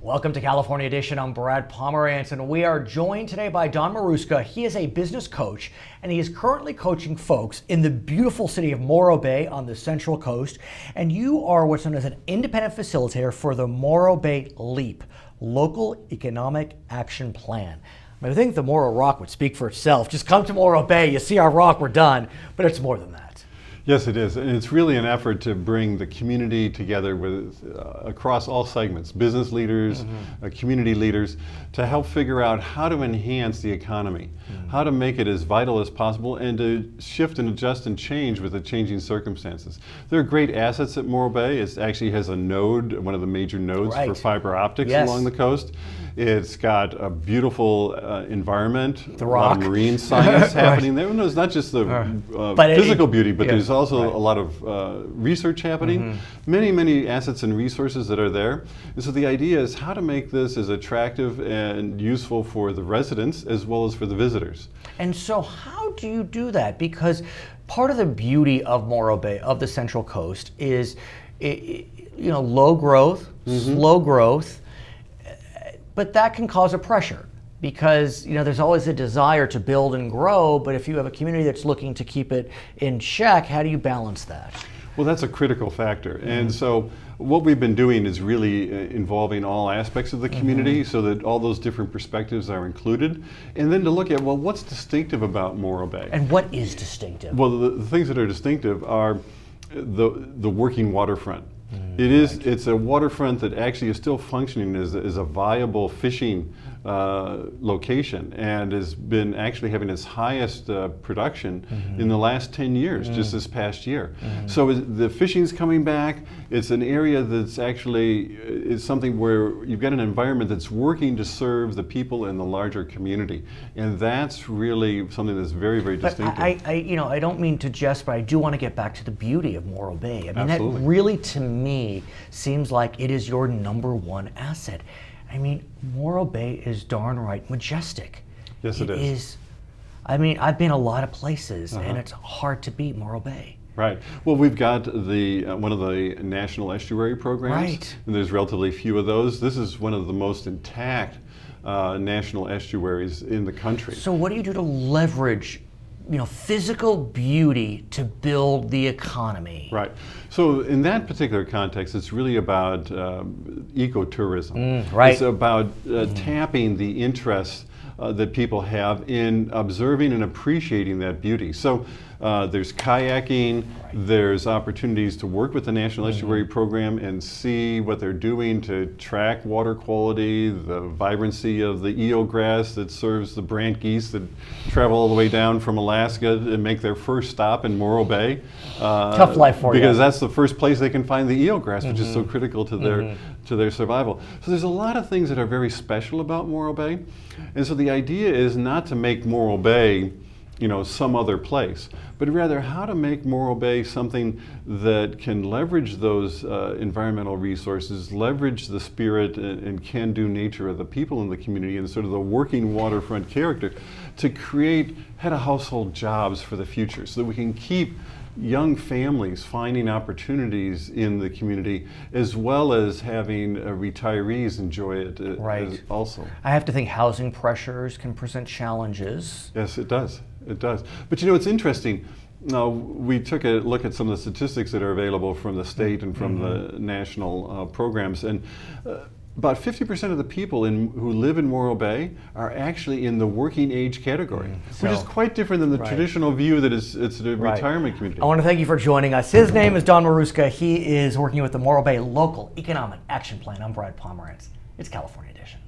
Welcome to California Edition. I'm Brad Pomerance, and we are joined today by Don Maruska. He is a business coach, and he is currently coaching folks in the beautiful city of Morro Bay on the Central Coast. And you are what's known as an independent facilitator for the Morro Bay LEAP, Local Economic Action Plan. I think the Morro Rock would speak for itself. Just come to Morro Bay, you see our rock, we're done. But it's more than that. Yes, it is. And it's really an effort to bring the community together with across all segments, business leaders, community leaders, to help figure out how to enhance the economy, how to make it as vital as possible, and to shift and adjust and change with the changing circumstances. There are great assets at Morro Bay. It actually has a node, one of the major nodes for fiber optics along the coast. It's got a beautiful environment, the rock. A lot of marine science happening there. No, it's not just the physical beauty, but there's also a lot of research happening. Many assets and resources that are there. And so the idea is how to make this as attractive and useful for the residents as well as for the visitors. And so how do you do that? Because part of the beauty of Morro Bay, of the Central Coast, is low growth, slow growth, but that can cause a pressure because there's always a desire to build and grow, but if you have a community that's looking to keep it in check, how do you balance that? Well, that's a critical factor. And so what we've been doing is really involving all aspects of the community so that all those different perspectives are included. And then to look at, well, what's distinctive about Morro Bay? And what is distinctive? Well, the things that are distinctive are the working waterfront. It's a waterfront that actually is still functioning as a viable fishing location and has been actually having its highest production in the last 10 years, just this past year. So the fishing's coming back. It's an area that's actually is something where you've got an environment that's working to serve the people in the larger community. And that's really something that's very, very distinctive. But I don't mean to jest, but I do want to get back to the beauty of Morro Bay. I mean, Absolutely. That really, to me, seems like it is your number one asset. I mean, Morro Bay is darn right majestic. Yes, it is. I mean, I've been a lot of places, and it's hard to beat Morro Bay. Right. Well, we've got the one of the national estuary programs, and there's relatively few of those. This is one of the most intact national estuaries in the country. So what do you do to leverage physical beauty to build the economy? Right. So in that particular context, it's really about ecotourism. Right. It's about tapping the interest that people have in observing and appreciating that beauty. So there's kayaking, there's opportunities to work with the National Estuary Program and see what they're doing to track water quality, the vibrancy of the eelgrass that serves the brant geese that travel all the way down from Alaska and make their first stop in Morro Bay. Tough life for you. Because that's the first place they can find the eelgrass, which is so critical to their survival. So there's a lot of things that are very special about Morro Bay. And so the idea is not to make Morro Bay some other place, but rather how to make Morro Bay something that can leverage those environmental resources, leverage the spirit and can-do nature of the people in the community and sort of the working waterfront character to create head-of-household jobs for the future so that we can keep young families finding opportunities in the community as well as having retirees enjoy it also. I have to think housing pressures can present challenges. Yes, it does. It does. But it's interesting. We took a look at some of the statistics that are available from the state and from the national programs, and about 50% of the people who live in Morro Bay are actually in the working age category, which is quite different than the traditional view that it's a retirement community. I want to thank you for joining us. His name is Don Maruska. He is working with the Morro Bay Local Economic Action Plan. I'm Brad Pomerance. It's California Edition.